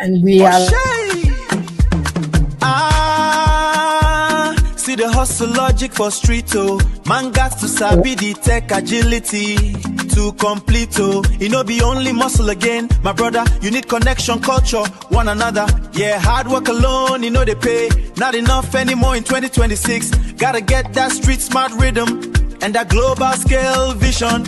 And we are. See the hustle logic for street, oh. Man got to sabi the tech agility to complete, oh. It no be only muscle again, my brother. You need connection, culture, one another. Yeah, hard work alone, you know they pay. Not enough anymore in 2026. Gotta get that street smart rhythm and that global scale vision.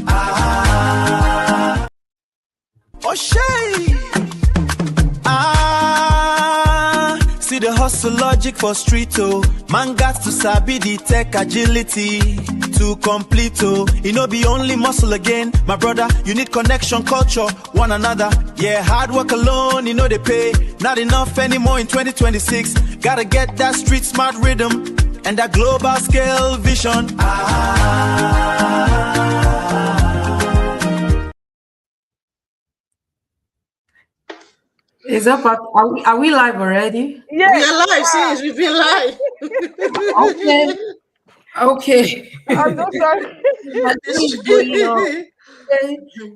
See the hustle logic for street, oh. Man got to sabi the tech agility to complete, oh. It no be only muscle again, my brother. You need connection, culture, one another. Yeah, hard work alone, you know they pay. Not enough anymore in 2026. Gotta get that street smart rhythm and that global scale vision. Is that part? Are we live already? Yeah, we are live since we've been live. Okay. I'm so sorry.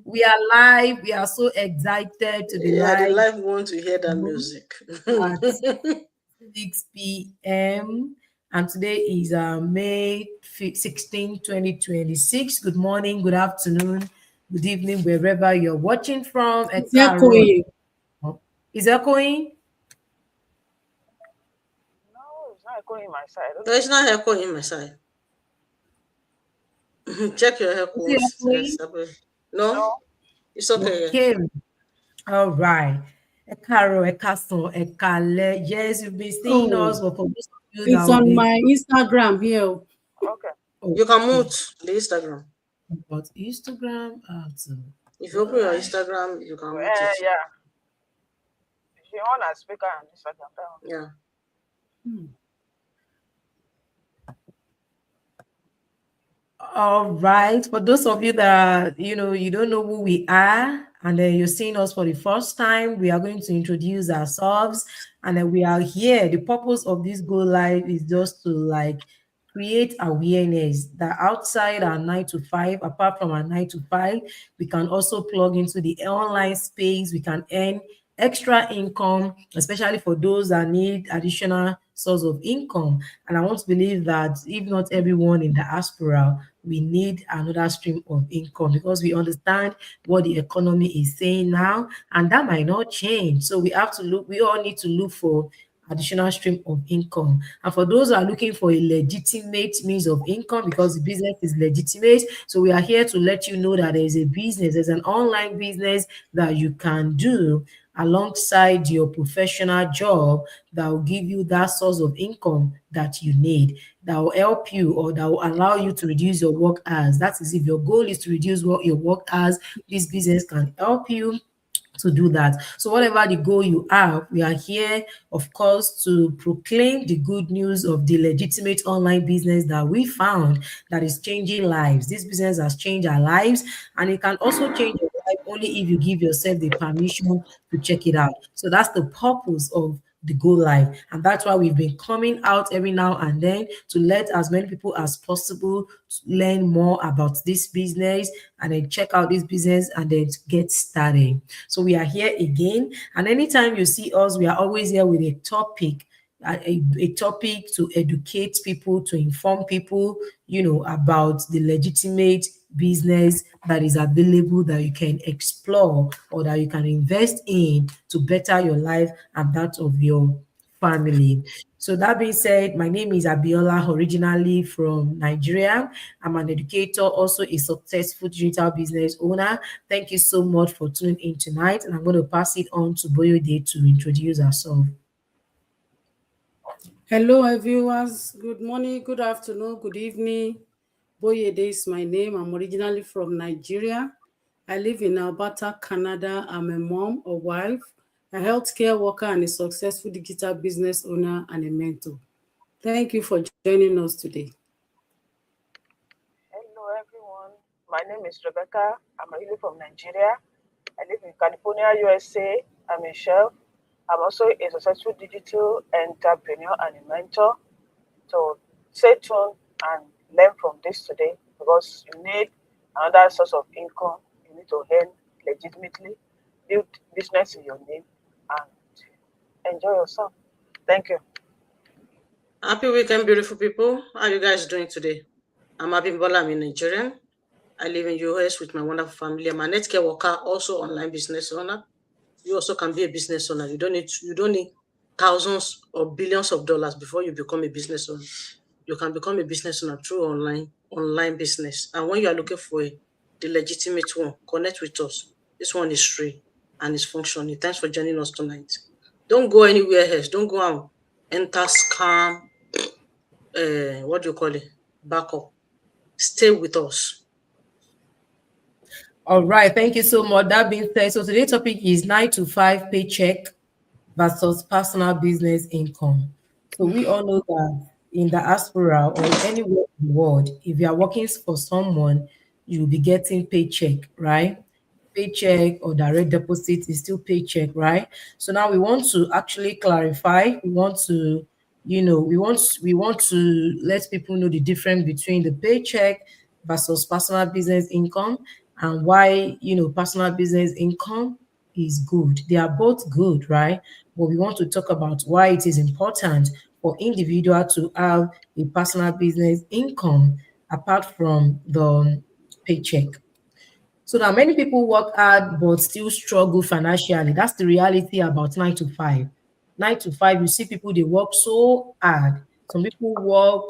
We are live. We are so excited to be live. The live want to hear that music. At 6 p.m. And today is May 16, 2026. Good morning, good afternoon, good evening, wherever you're watching from. It's echoing. Is echoing? No, it's not echoing in my side. No, it's not echoing in my side. Check your headphones. No, it's okay. Okay. All right. Yes, you've been seeing us. It's on my Instagram here. Okay. You can mute the Instagram. But Instagram, if you open your Instagram, you can mute it. Yeah. If you want a speaker on Instagram, yeah. All right. For those of you that you don't know who we are, and then you're seeing us for the first time, we are going to introduce ourselves, and then we are here. The purpose of this Go Live is just to create awareness that outside our 9 to 5, apart from our 9 to 5, we can also plug into the online space. We can earn extra income, especially for those that need additional source of income. And I want to believe that if not everyone in the diaspora, we need another stream of income, because we understand what the economy is saying now, and that might not change. So we all need to look for additional stream of income. And for those who are looking for a legitimate means of income, because the business is legitimate, so we are here to let you know that there's an online business that you can do alongside your professional job that will give you that source of income that you need, that will help you, or that will allow you to reduce your work hours. That is, if your goal is to reduce your work hours, this business can help you to do that. So whatever the goal you have, we are here, of course, to proclaim the good news of the legitimate online business that we found that is changing lives. This business has changed our lives, and it can also change your life only if you give yourself the permission to check it out. So that's the purpose of the Go Live, and that's why we've been coming out every now and then to let as many people as possible learn more about this business and then check out this business and then get started. So we are here again, and anytime you see us, we are always here with a topic, a topic to educate people, to inform people, about the legitimate business that is available, that you can explore or that you can invest in to better your life and that of your family. So that being said, my name is Abiola, originally from Nigeria. I'm an educator, also a successful digital business owner. Thank you so much for tuning in tonight, and I'm going to pass it on to Boyode to introduce ourselves. Hello, viewers. Good morning, good afternoon, good evening. Boyede is my name. I'm originally from Nigeria. I live in Alberta, Canada. I'm a mom, a wife, a healthcare worker, and a successful digital business owner and a mentor. Thank you for joining us today. Hello, everyone. My name is Rebecca. I'm originally from Nigeria. I live in California, USA. I'm a chef. I'm also a successful digital entrepreneur and a mentor. So stay tuned and learn from this today, because you need another source of income. You need to earn legitimately, build business in your name, and enjoy yourself. Thank you. Happy weekend, beautiful people. How are you guys doing today? I'm Abimbola. I'm a Nigerian. I live in US with my wonderful family. I'm a netcare worker, also online business owner. You also can be a business owner. You don't need thousands or billions of dollars before you become a business owner. You can become a business owner through online business. And when you are looking for the legitimate one, connect with us. This one is free and it's functioning. Thanks for joining us tonight. Don't go anywhere else. Don't go and enter scam. What do you call it? Backup. Stay with us. All right, thank you so much. That being said, so today's topic is 9 to 5 paycheck versus personal business income. So we all know that in the diaspora or anywhere in the world, if you are working for someone, you'll be getting paycheck, right? Paycheck or direct deposit is still paycheck, right? So now we want to actually clarify. We want to, we want to let people know the difference between the paycheck versus personal business income and why personal business income is good. They are both good, right? But we want to talk about why it is important for individual to have a personal business income apart from the paycheck. So now many people work hard but still struggle financially. That's the reality about 9 to 5. 9 to 5, you see people they work so hard. Some people work,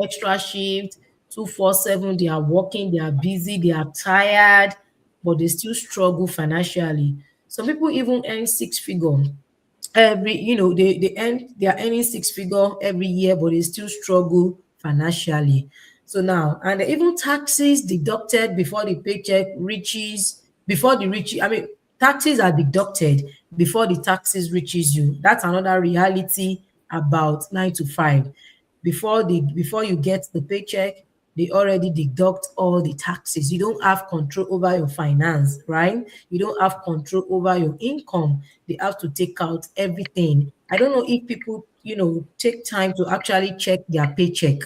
extra shift, 247. They are working, they are busy, they are tired, but they still struggle financially. Some people even earn six figure every they are earning six figure every year, but they still struggle financially. So now, and even taxes deducted before the paycheck reaches before the reach I mean taxes are deducted before the taxes reaches you. That's another reality about 9 to 5. Before you get the paycheck, they already deduct all the taxes. You don't have control over your finance, right? You don't have control over your income. They have to take out everything. I don't know if people, take time to actually check their paycheck.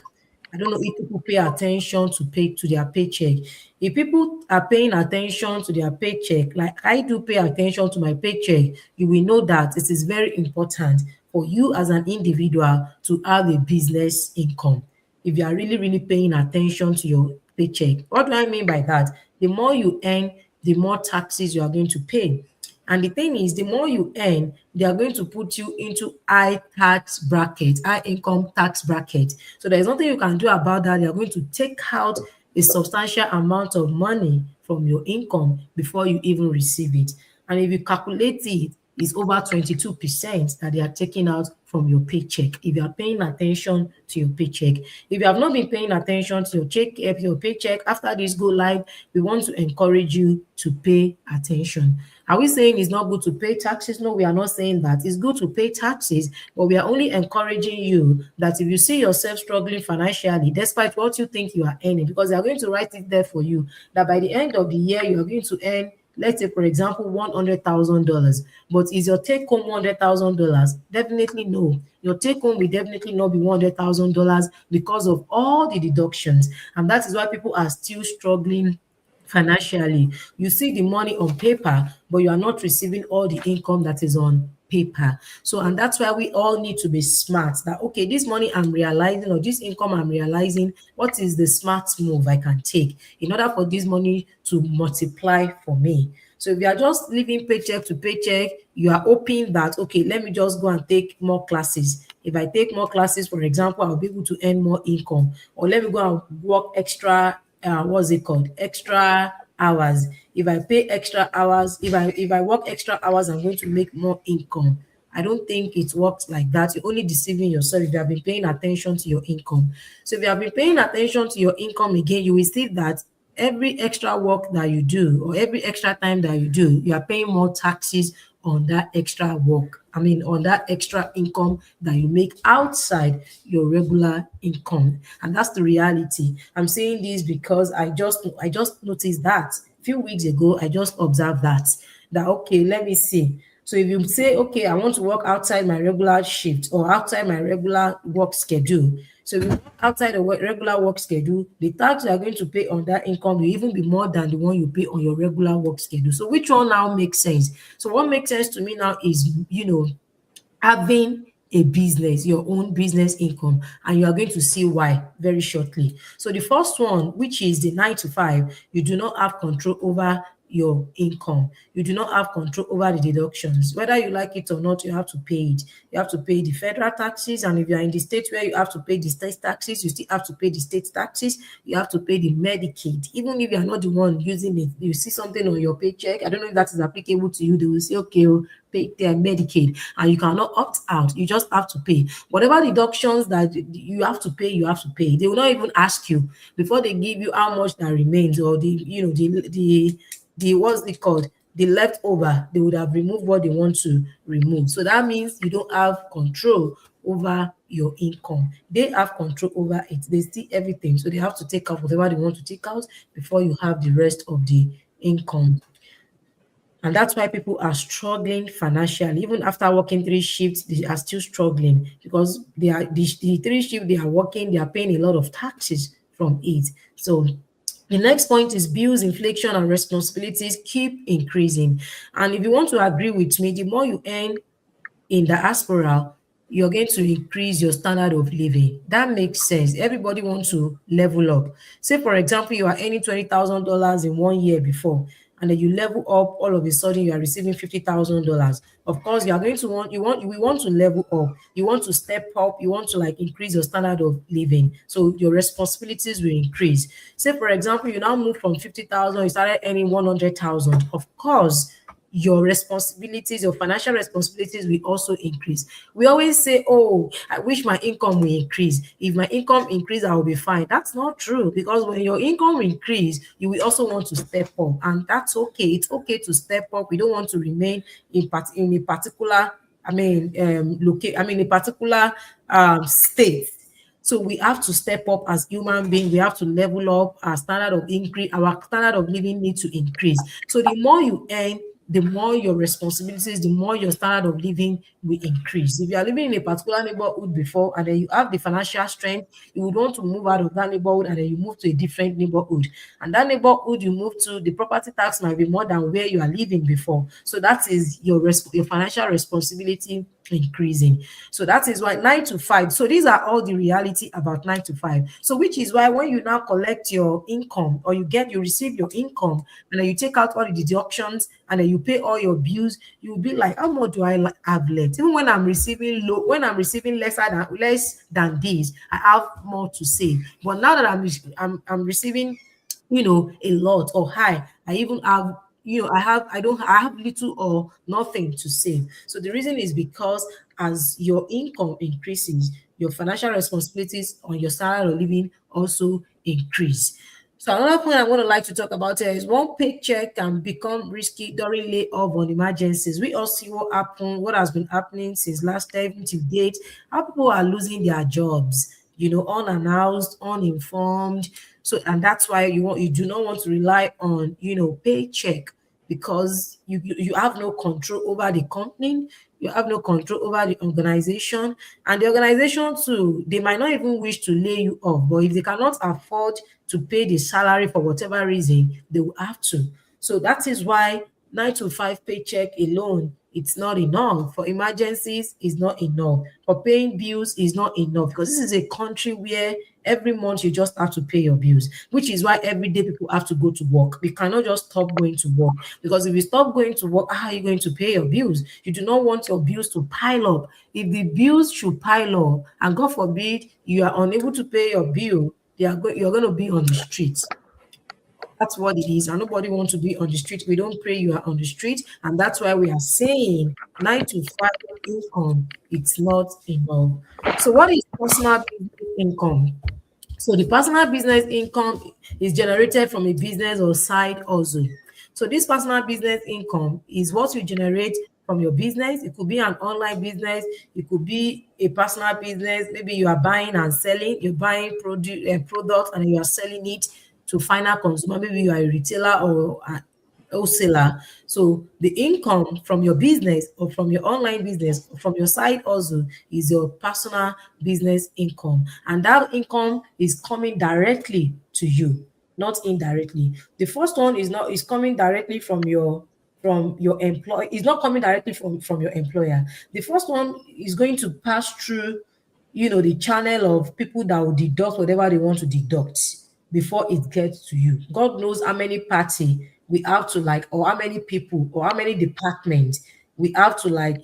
I don't know if people pay attention to their paycheck. If people are paying attention to their paycheck, like I do pay attention to my paycheck, you will know that it is very important for you as an individual to have a business income. If you are really, really paying attention to your paycheck. What do I mean by that? The more you earn, the more taxes you are going to pay. And the thing is, the more you earn, they are going to put you into high tax bracket, high income tax bracket. So there's nothing you can do about that. They are going to take out a substantial amount of money from your income before you even receive it. And if you calculate it, it's over 22% that they are taking out from your paycheck. If you are paying attention to your paycheck, if you have not been paying attention to your paycheck after this go live, we want to encourage you to pay attention. Are we saying it's not good to pay taxes? No, we are not saying that. It's good to pay taxes, but we are only encouraging you that if you see yourself struggling financially, despite what you think you are earning, because they are going to write it there for you, that by the end of the year, you are going to earn, let's say, for example, $100,000. But is your take home $100,000? Definitely no. Your take home will definitely not be $100,000 because of all the deductions. And that is why people are still struggling financially. You see the money on paper, but you are not receiving all the income that is on paper. So, and that's why we all need to be smart that, okay, this money I'm realizing or this income I'm realizing, what is the smart move I can take in order for this money to multiply for me? So if you are just living paycheck to paycheck, you are hoping that, okay, let me just go and take more classes. If I take more classes, for example, I'll be able to earn more income. Or let me go and work extra, what's it called? Extra hours. If I pay extra hours, if I work extra hours, I'm going to make more income. I don't think it works like that. You're only deceiving yourself if you have been paying attention to your income. So if you have been paying attention to your income again, you will see that every extra work that you do or every extra time that you do, you are paying more taxes on that extra work. I mean, on that extra income that you make outside your regular income. And that's the reality. I'm saying this because I just noticed that a few weeks ago, I just observed that okay, let me see. So if you say, okay, I want to work outside my regular shift or outside my regular work schedule. So if you work outside the regular work schedule, the tax you are going to pay on that income will even be more than the one you pay on your regular work schedule. So which one now makes sense? So what makes sense to me now is, having a business, your own business income, and you are going to see why very shortly. So the first one, which is the 9 to 5, you do not have control over your income. You do not have control over the deductions. Whether you like it or not, you have to pay it. You have to pay the federal taxes, and if you are in the state where you have to pay the state taxes, you still have to pay the state taxes. You have to pay the Medicaid. Even if you are not the one using it, you see something on your paycheck. I don't know if that is applicable to you. They will say, okay, oh, pay their Medicaid, and you cannot opt out. You just have to pay whatever deductions that you have to pay. You have to pay. They will not even ask you before they give you how much that remains, or the what's it called, the leftover. They would have removed what they want to remove. So that means you don't have control over your income. They have control over it. They see everything, so they have to take out whatever they want to take out before you have the rest of the income. And that's why people are struggling financially. Even after working 3 shifts, they are still struggling because the 3 shifts they are working, they are paying a lot of taxes from it. So the next point is bills, inflation, and responsibilities keep increasing. And if you want to agree with me, the more you earn in diaspora, you're going to increase your standard of living. That makes sense. Everybody wants to level up. Say, for example, you are earning $20,000 in one year before, and then you level up, all of a sudden you are receiving $50,000. Of course, you are going to we want to level up. You want to step up. You want to like increase your standard of living. So your responsibilities will increase. Say, for example, you now move from 50,000, you started earning 100,000. Of course, your responsibilities, your financial responsibilities will also increase. We always say, oh, I wish my income will increase. If my income increase, I will be fine. That's not true, because when your income increase, you will also want to step up, and that's okay. It's okay to step up. We don't want to remain in a particular, a particular state. So we have to step up as human beings. We have to level up our standard of increase. Our standard of living needs to increase. So the more you earn, the more your responsibilities, the more your standard of living will increase. If you are living in a particular neighborhood before, and then you have the financial strength, you would want to move out of that neighborhood, and then you move to a different neighborhood. And that neighborhood you move to, the property tax might be more than where you are living before. So that is your financial responsibility increasing. So that is why 9 to 5. So these are all the reality about 9 to 5. So which is why when you now collect your income, or you receive your income, and then you take out all the deductions, and then you pay all your bills, you'll be like, how much do I have left? Even when I'm receiving less than this, I have more to save. But now that I'm receiving, a lot or high, I even have, I have little or nothing to save. So the reason is because as your income increases, your financial responsibilities on your standard of living also increase. So another point I want to like to talk about here is one paycheck can become risky during layoff on emergencies. We all see what has been happening since last year even to date, how people are losing their jobs, unannounced, uninformed. So, and that's why you do not want to rely on, paycheck, because you have no control over the company, you have no control over the organization, and the organization too, they might not even wish to lay you off, but if they cannot afford to pay the salary for whatever reason, they will have to. So that is why 9 to 5 paycheck alone, it's not enough. For emergencies, is not enough. For paying bills, is not enough, because this is a country where every month you just have to pay your bills, which is why every day people have to go to work. We cannot just stop going to work, because if you stop going to work, how are you going to pay your bills? You do not want your bills to pile up. If the bills should pile up, and God forbid you are unable to pay your bill, you're going to be on the streets. That's what it is. And nobody wants to be on the street. We don't pray you are on the street. And that's why we are saying 9 to 5 income, it's not enough. So what is personal business income? So the personal business income is generated from a business or side hustle. So this personal business income is what you generate from your business. It could be an online business. It could be a personal business. Maybe you are buying and selling. You're buying products, and you are selling it to final consumer. Maybe you are a retailer or a wholesaler. So the income from your business, or from your online business, or from your side hustle, is your personal business income. And that income is coming directly to you, not indirectly. The first one is coming directly from your from your employer. It's not coming directly from your employer. The first one is going to pass through, the channel of people that will deduct whatever they want to deduct before it gets to you. God knows how many party we have to like, or how many people, or how many departments we have to like,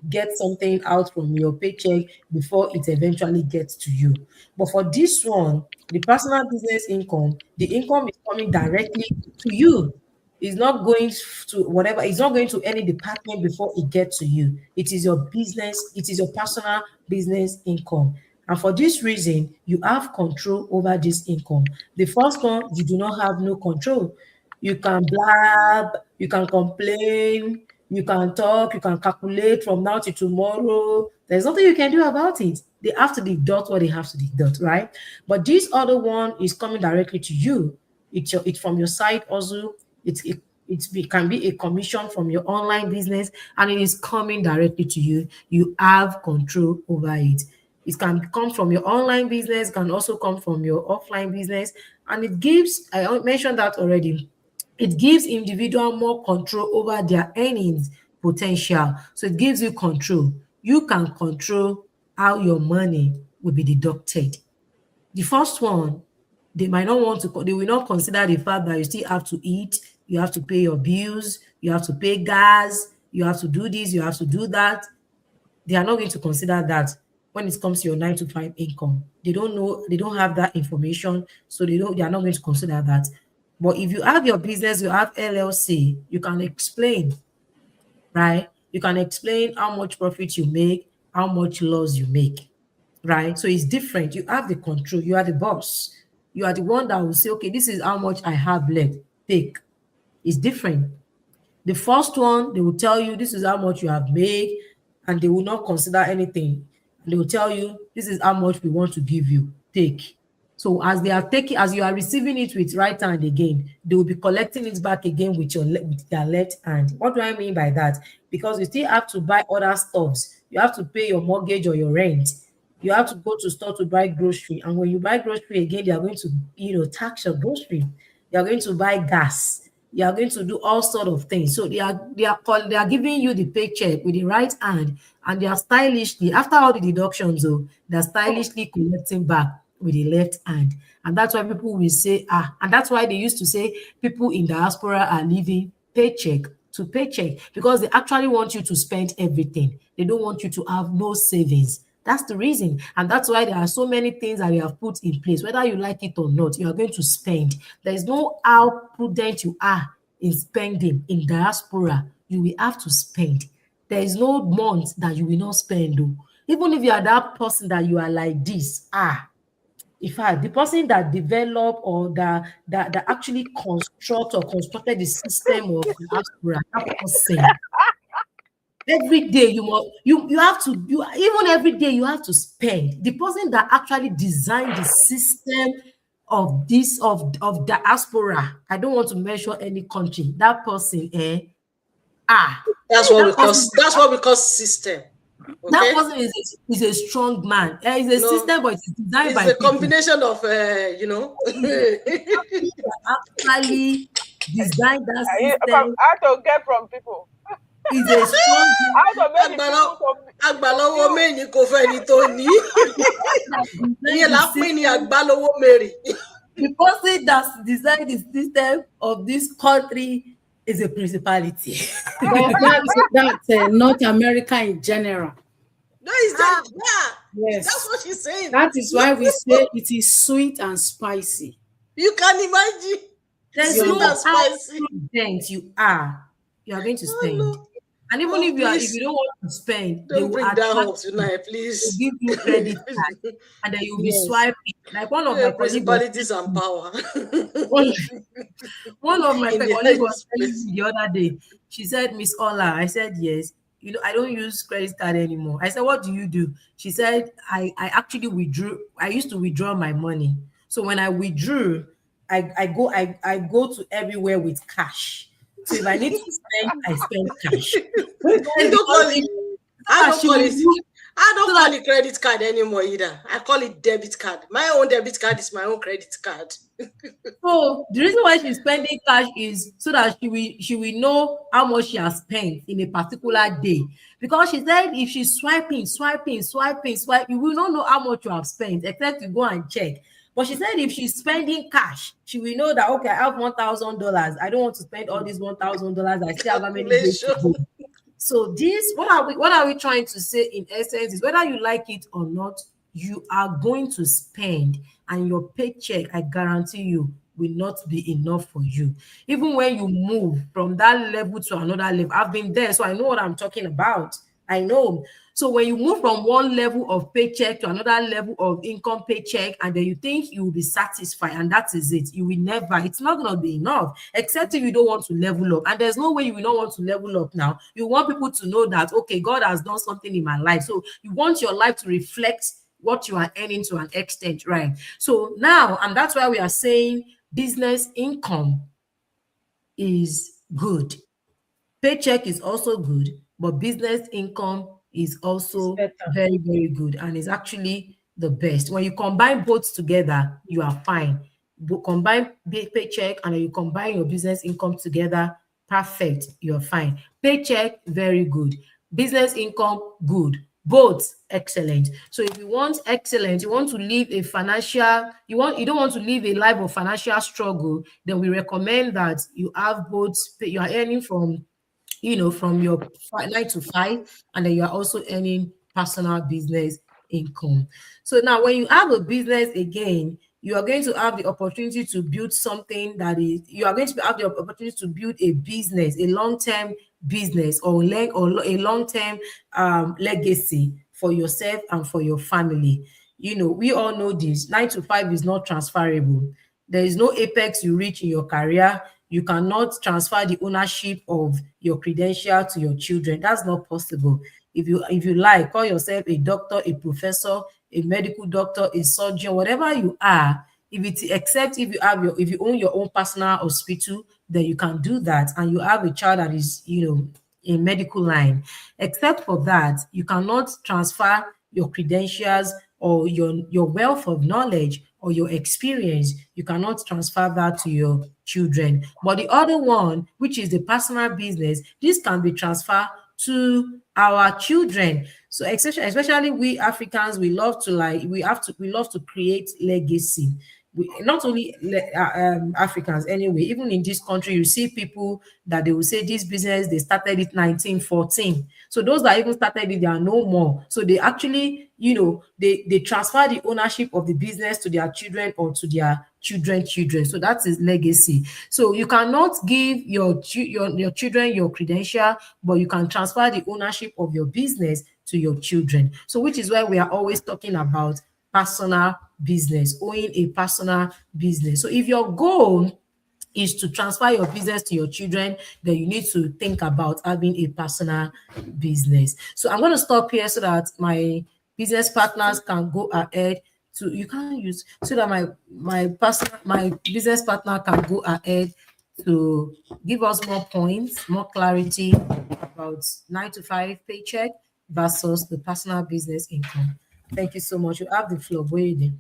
get something out from your paycheck before it eventually gets to you. But for this one, the personal business income, the income is coming directly to you. It's not going to whatever, it's not going to any department before it gets to you. It is your business, it is your personal business income. And for this reason, you have control over this income. The first one, you do not have no control. You can blab, you can complain, you can talk, you can calculate from now to tomorrow. There's nothing you can do about it. They have to deduct what they have to deduct, right? But this other one is coming directly to you. It's from your side also. It can be a commission from your online business, and it is coming directly to you. You have control over it. It can come from your online business, can also come from your offline business, and it gives, I mentioned that already, it gives individual more control over their earnings potential. So it gives you control. You can control how your money will be deducted. The first one, they might not want to, they will not consider the fact that you still have to eat, you have to pay your bills, you have to pay gas, you have to do this, you have to do that. They are not going to consider that when it comes to your 9 to 5 income. They don't know, they don't have that information, so they are not going to consider that. But if you have your business, you have LLC, you can explain, right? You can explain how much profit you make, how much loss you make, right? So it's different. You have the control. You are the boss. You are the one that will say, okay, this is how much I have left. Take. It's different. The first one, they will tell you this is how much you have made, and they will not consider anything. And they will tell you this is how much we want to give you. Take. So as they are taking, as you are receiving it with right hand again, they will be collecting it back again with with their left hand. What do I mean by that? Because you still have to buy other stuffs. You have to pay your mortgage or your rent. You have to go to store to buy grocery. And when you buy grocery again, they are going to, tax your grocery. They are going to buy gas. You are going to do all sort of things. So they are giving you the paycheck with the right hand, and they are stylishly, after all the deductions, they're stylishly collecting back with the left hand. And that's why people will say, and that's why they used to say people in diaspora are living paycheck to paycheck, because they actually want you to spend everything. They don't want you to have no savings. That's the reason. And that's why there are so many things that they have put in place. Whether you like it or not, you are going to spend. There is no how prudent you are in spending in diaspora. You will have to spend. There is no month that you will not spend. Though. Even if you are that person that you are like this, in fact, the person that developed or that actually constructed the system of diaspora, that person, every day you have to, even every day you have to spend. The person that actually designed the system of this of diaspora, I don't want to mention any country, that person, That's what we that call person, system. that Okay. person is a strong man. It's a No, system, but it's designed it's by a people. combination of Actually designed that From system. how to get from people, Is a strong man how to make the Agbalo- people to agbalowo build. méjì kò fẹ́ ni tó ní. that designed Ìyẹn the là ń pè ní system. àgbálówó mèrì. The person that designed the system of this country is a principality. That's North America in general. No, it's that. Yeah, Yes. that's what she's saying. That is why we say it is sweet and spicy. You can imagine. There's Sweet no and how spicy. prudent you are going to Oh, spend. no. And even Oh, if please. you don't want to spend, they Don't will bring that attract up tonight, please. to give you credit card, and then you'll be Yes. swiping. Like one of my colleagues was Principalities and power. one, one of my In the colleagues was highest telling place. me the other day. She said, Miss Ola. I said, yes. I don't use credit card anymore. I said, what do you do? She said, I actually withdrew. I used to withdraw my money. So when I withdrew, I go to everywhere with cash. So if I need to spend, I spend cash. You don't call it. I don't She call will it. use I So don't that call it credit card anymore either. I call it debit card. My own debit card is my own credit card. so the reason why she's spending cash is so that she will know how much she has spent in a particular day. Because she said if she's swiping, you will not know how much you have spent except you go and check. But she said if she's spending cash, she will know that okay, I have $1,000. I don't want to spend all these $1,000. I still have how many days to Calculation. go. So this, what are we trying to say in essence is whether you like it or not, you are going to spend, and your paycheck, I guarantee you, will not be enough for you. Even when you move from that level to another level, I've been there, so I know what I'm talking about. I know. So when you move from one level of paycheck to another level of income paycheck, and then you think you will be satisfied, and that is it, you will never. It's not going to be enough, except if you don't want to level up. And there's no way you will not want to level up now. You want people to know that, okay, God has done something in my life. So you want your life to reflect what you are earning to an extent, right? So now, and that's why we are saying business income is good. Paycheck is also good, but business income is It's also better. very, very good and is actually the best. When you combine both together, you are fine. But combine paycheck and then you combine your business income together, perfect, you're fine. Paycheck, very good. Business income, good. Both excellent. So if you want excellent, you want to live a financial, you don't want to live a life of financial struggle, then we recommend that you have both. You are earning from from your 9 to 5, and then you are also earning personal business income. So now, when you have a business again, you are going to have the opportunity to build something that is, you are going to have the opportunity to build a business, a long-term business, or a long-term legacy for yourself and for your family. We all know this 9 to 5 is not transferable. There is no apex you reach in your career. You cannot transfer the ownership of your credential to your children. That's not possible. If you like, call yourself a doctor, a professor, a medical doctor, a surgeon, whatever you are. Except if you own your own personal hospital, then you can do that, and you have a child that is in medical line. Except for that, you cannot transfer your credentials or your wealth of knowledge or your experience. You cannot transfer that to your children. But the other one, which is the personal business, this can be transferred to our children. So especially we Africans, we love to create legacy. Not only Africans anyway, even in this country, you see people that they will say this business, they started it 1914. So those that even started it, they are no more. So they actually, they transfer the ownership of the business to their children or to their children. So that is legacy. So you cannot give your children your credential, but you can transfer the ownership of your business to your children. So which is why we are always talking about personal business, owning a personal business. So if your goal is to transfer your business to your children, then you need to think about having a personal business. So I'm going to stop here so that my business partners can go ahead to you can't use so that my business partner can go ahead to give us more points, more clarity about 9 to 5 paycheck versus the personal business income. Thank you so much. You have the floor. Waiting.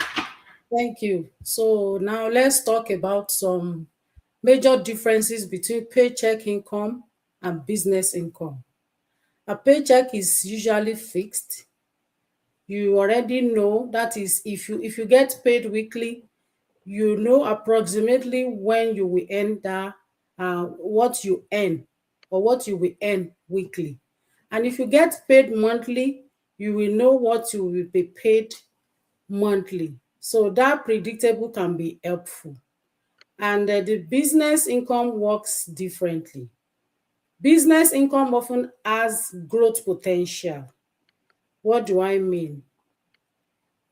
Thank you. So now let's talk about some major differences between paycheck income and business income. A paycheck is usually fixed. You already know, that is, if you get paid weekly, you know approximately when you will earn that, what you earn or what you will earn weekly. And if you get paid monthly, you will know what you will be paid monthly. So that predictable can be helpful. And the business income works differently. Business income often has growth potential. What do I mean?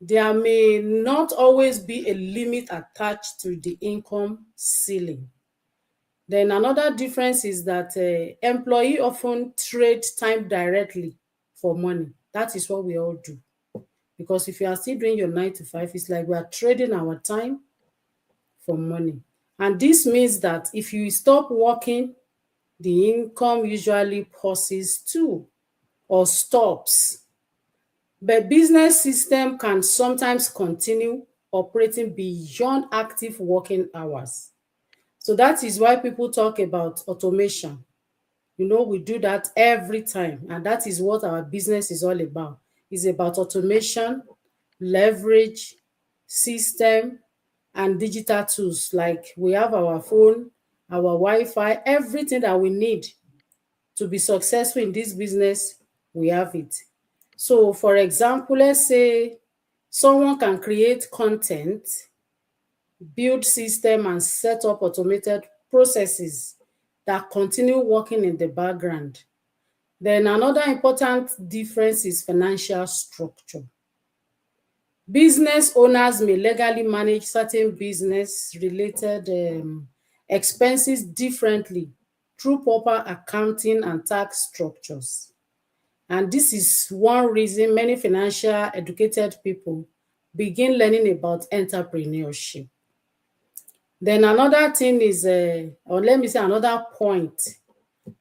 There may not always be a limit attached to the income ceiling. Then another difference is that employee often trade time directly for money. That is what we all do. Because if you are still doing your 9 to 5, it's like we are trading our time for money. And this means that if you stop working, the income usually pauses too or stops. But business system can sometimes continue operating beyond active working hours. So that is why people talk about automation. We do that every time, and that is what our business is all about. It's about automation, leverage, system, and digital tools. Like we have our phone, our Wi-Fi, everything that we need to be successful in this business, we have it. So, for example, let's say someone can create content, build system, and set up automated processes that continue working in the background. Then another important difference is financial structure. Business owners may legally manage certain business related expenses differently through proper accounting and tax structures. And this is one reason many financial educated people begin learning about entrepreneurship. Then another thing is, or let me say another point,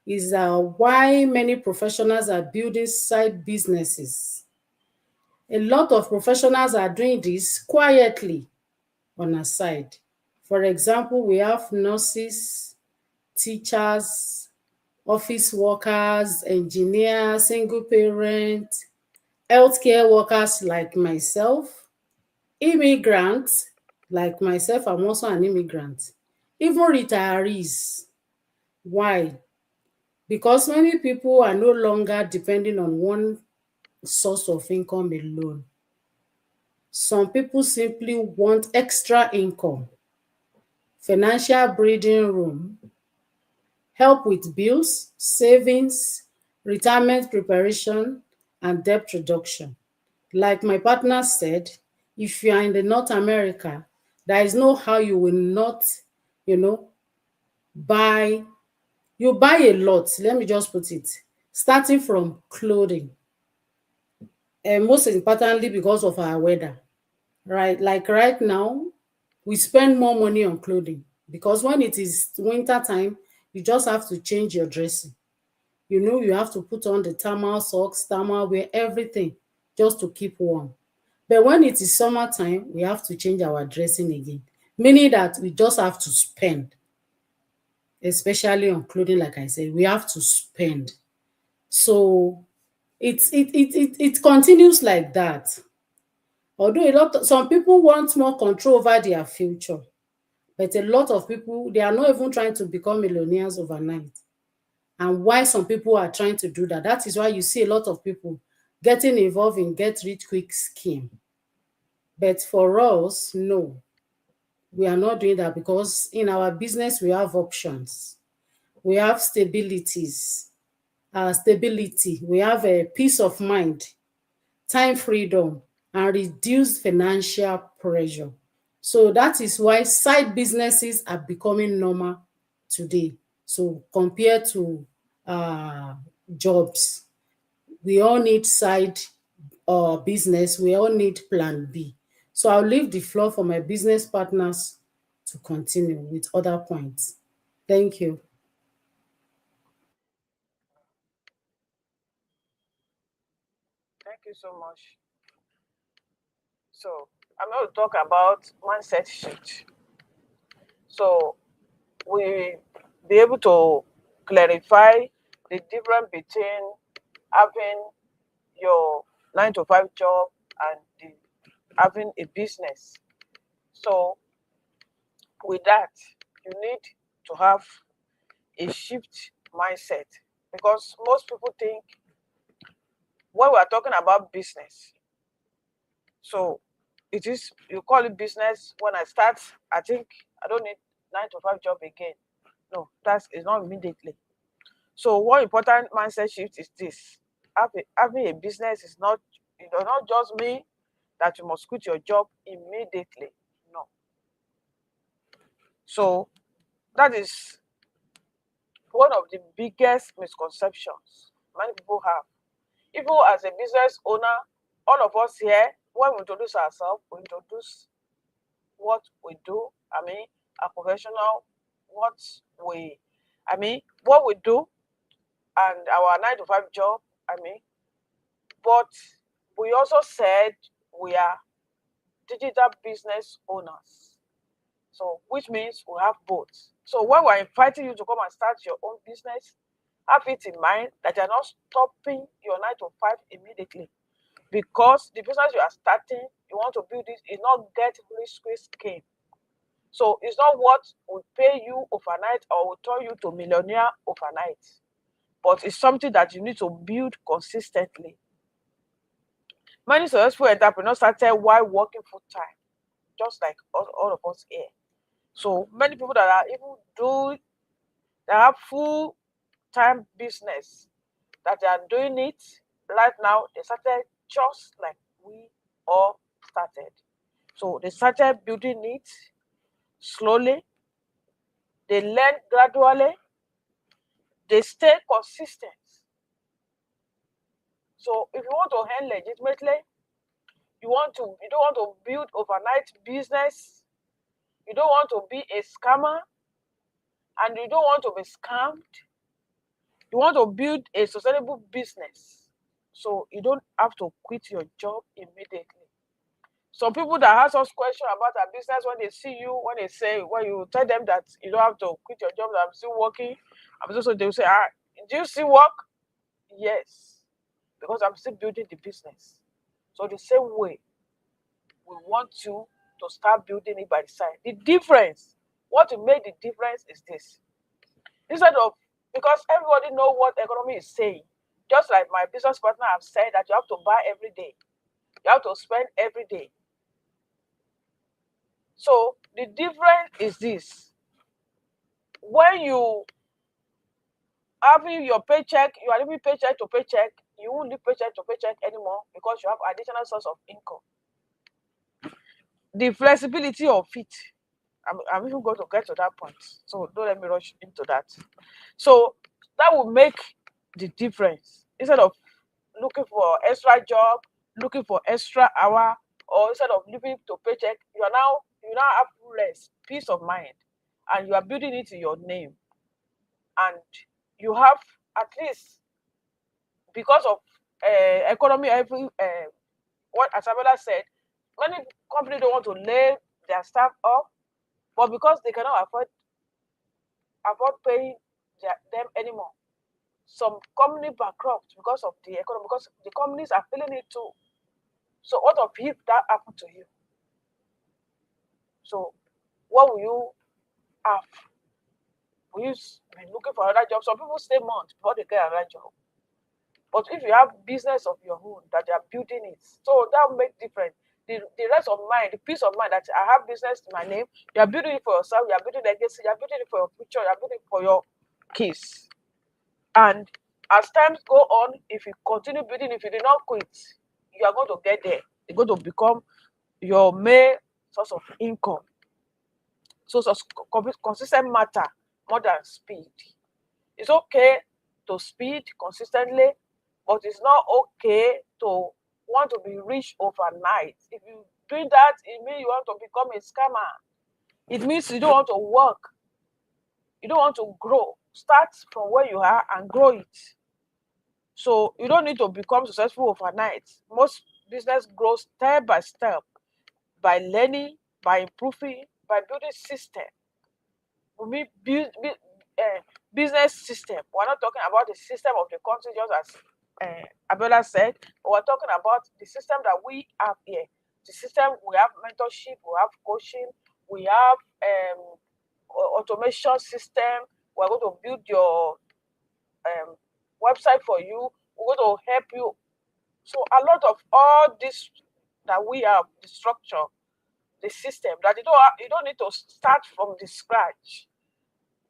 is why many professionals are building side businesses. A lot of professionals are doing this quietly on a side. For example, we have nurses, teachers, office workers, engineers, single parents, healthcare workers like myself, immigrants like myself, I'm also an immigrant, even retirees. Why? Because many people are no longer depending on one source of income alone. Some people simply want extra income, financial breathing room, help with bills, savings, retirement preparation, and debt reduction. Like my partner said, if you are in the North America, there is no how you will not, you know, buy. You buy a lot. Let me just put it, starting from clothing, and most importantly because of our weather, right? Like right now, we spend more money on clothing because when it is winter time, you just have to change your dressing. You have to put on the thermal socks, thermal wear, everything just to keep warm. But when it is summertime, we have to change our dressing again, meaning that we just have to spend, especially on clothing. Like I said, we have to spend. So it continues like that. Although some people want more control over their future, but a lot of people, they are not even trying to become millionaires overnight. And why some people are trying to do that, that is why you see a lot of people getting involved in get rich quick scheme. But for us, no, we are not doing that because in our business we have options, we have stability, we have a peace of mind, time freedom, and reduced financial pressure. So that is why side businesses are becoming normal today. So compared to jobs, we all need side business, we all need plan B. So I'll leave the floor for my business partners to continue with other points. Thank you. Thank you so much. So I'm going to talk about mindset shift. So we be able to clarify the difference between having your 9 to 5 job and having a business. So with that, you need to have a shift mindset because most people think when we are talking about business, so it is you call it business. When I start, I think I don't need 9 to 5 job again. No, that's it's not immediately. So one important mindset shift is this: having a business is not it does not just mean that you must quit your job immediately. No. So that is one of the biggest misconceptions many people have. Even as a business owner, all of us here, when we introduce ourselves, we introduce what we do. I mean, a professional, what what we do, and our 9 to 5 job. But We also said we are digital business owners. So, which means we have both. So, when we're inviting you to come and start your own business, have it in mind that you're not stopping your 9 to 5 immediately, because the business you are starting, you want to build it, is not get rich quick scheme. So, it's not what will pay you overnight or will turn you to millionaire overnight, but it's something that you need to build consistently. Many successful entrepreneurs started while working full time, just like all of us here. So many people that are even do that have full time business that they are doing it right now, they started just like we all started. So they started building it slowly, they learn gradually, they stay consistent. So if you want to earn legitimately, you don't want to build overnight business, you don't want to be a scammer, and you don't want to be scammed. You want to build a sustainable business. So you don't have to quit your job immediately. Some people that ask us questions about our business, when they see you, when you tell them that you don't have to quit your job, that I'm still working, they will say, do you still work? Yes, because I'm still building the business. So the same way, we want you to start building it by the side. The difference, what will make the difference is this. Instead of, because everybody know what economy is saying, just like my business partner have said that you have to buy every day, you have to spend every day. So the difference is this: when you having your paycheck, you are living paycheck to paycheck, you won't live paycheck to paycheck anymore, because you have additional source of income. The flexibility of it, I'm even going to get to that point, so don't let me rush into that. So that will make the difference. Instead of looking for extra job, looking for extra hour, or instead of living to paycheck, you now have rest, peace of mind, and you are building it in your name. And you have, at least, because of economy, what Asabella said, many companies don't want to lay their staff off, but because they cannot afford paying them anymore. Some company bankrupt because of the economy, because the companies are feeling it too. So what if that happened to you? So what will you have? Will you be looking for another job? Some people stay months before they get another job. But if you have business of your own that they are building it, so that will make difference. The rest of mind, the peace of mind that I have business in my name, you are building it for yourself, you are building legacy, you are building it for your future, you are building it for your kids. And as times go on, if you continue building, if you do not quit, you are going to get there. It's going to become your main source of income. So consistent matter more than speed. It's okay to speed consistently, but it's not okay to want to be rich overnight. If you do that, it means you want to become a scammer. It means you don't want to work. You don't want to grow. Start from where you are and grow it. So you don't need to become successful overnight. Most business grows step by step, by learning, by improving, by building system. We mean business system. We're not talking about the system of the country, just as Abiola said, but we're talking about the system that we have here. The system, we have mentorship, we have coaching, we have automation system. We're going to build your um, website for you. We're going to help you. So a lot of all this that we have, the structure, the system, that you don't need to start from the scratch.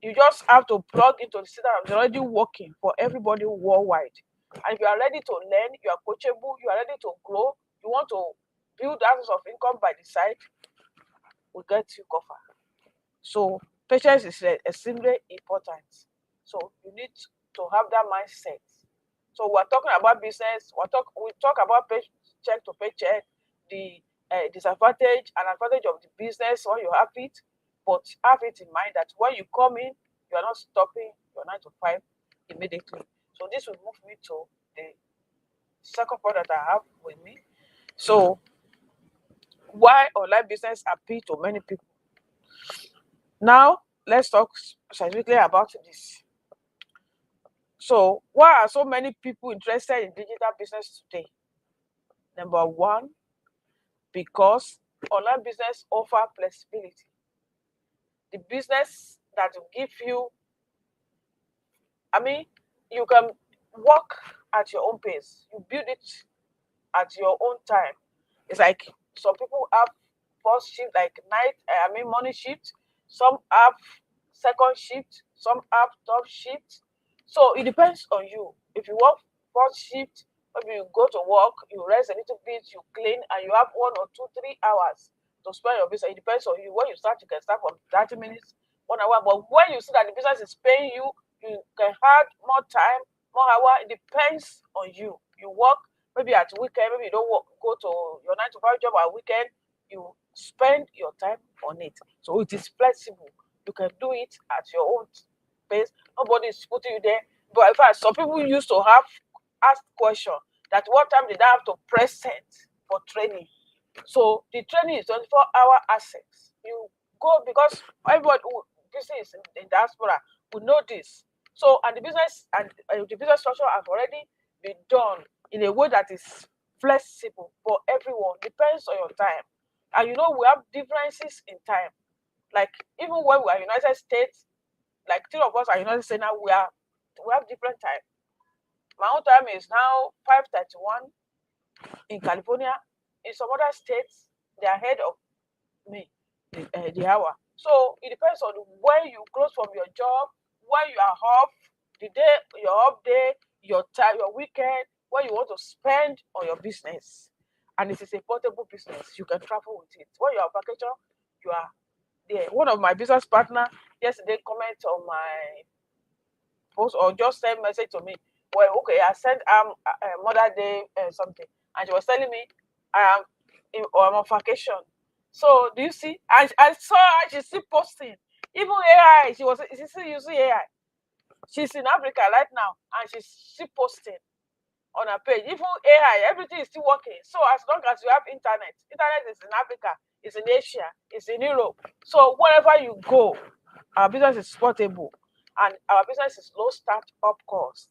You just have to plug into the system that's already working for everybody worldwide. And if you are ready to learn, you are coachable, you are ready to grow, you want to build source of income by the side, we get you covered. So patience is extremely important. So you need to have that mindset. So we're talking about business. We talk about paycheck to paycheck, the disadvantage and advantage of the business when you have it, but have it in mind that when you come in, you are not stopping your 9 to 5 immediately. So this will move me to the second point that I have with me. So, why online business appeal to many people? Now, let's talk specifically about this. So, why are so many people interested in digital business today? Number one, because online business offer flexibility. The business that will give you, you can work at your own pace. You build it at your own time. It's like some people have first shift, like morning shift. Some have second shift. Some have third shift. So it depends on you. If you work first shift, maybe you go to work, you rest a little bit, you clean, and you have 1 or 2, 3 hours to spend your business. It depends on you. When you start, you can start from 30 minutes, 1 hour. But when you see that the business is paying you, you can have more time, more hour. It depends on you. You work maybe at weekend, maybe you don't work, go to your 9 to 5 job at weekend, you spend your time on it. So it is flexible. You can do it at your own pace. Nobody is putting you there. But in fact, some people used to have asked question that what time did I have to press send for training? So the training is 24-hour access. You go because everybody who business in diaspora will know this. So and the business structure has already been done in a way that is flexible for everyone. Depends on your time. And we have differences in time. Like even when we are United States, like three of us are United States now, we have different time. My own time is now 5:31 in California. In some other states, they are ahead of me, the hour. So it depends on when you close from your job, when you are off, the day your off day, your time, your weekend, when you want to spend on your business. And it is a portable business. You can travel with it. When you are on vacation, you are there. One of my business partner yesterday comment on my post or just send message to me. Well, okay, I sent Mother Day something, and she was telling me I am I'm on vacation. So do you see? I saw her. She's still posting. Even AI. She's still using AI. She's in Africa right now, and she's still posting on her page. Even AI, everything is still working. So as long as you have internet is in Africa, it's in Asia, it's in Europe. So wherever you go, our business is portable, and our business is low start-up cost.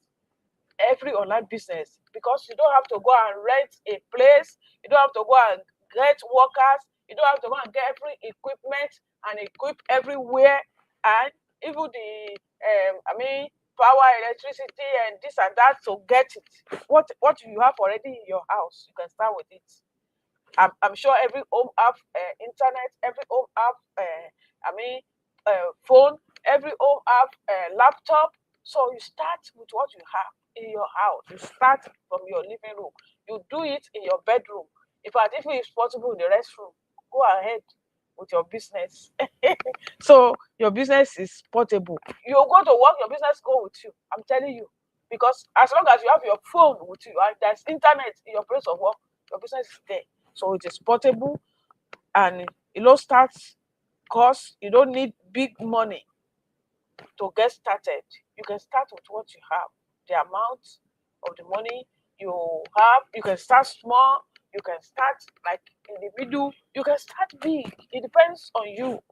Every online business, because you don't have to go and rent a place, you don't have to go and get workers, you don't have to go and get every equipment and equip everywhere, and even the power, electricity, and this and that to get it. What you have already in your house, you can start with it. I'm sure every home have internet, every home have phone, every home have laptop. So you start with what you have in your house. You start from your living room. You do it in your bedroom. In fact, if it's possible in the restroom, go ahead with your business. So your business is portable. You go to work, your business go with you. I'm telling you. Because as long as you have your phone with you and there's internet in your place of work, your business is there. So it is portable and starts cost. You don't need big money to get started. You can start with what you have. The amount of the money you have, you can start small, you can start like in the middle, you can start big. It depends on you.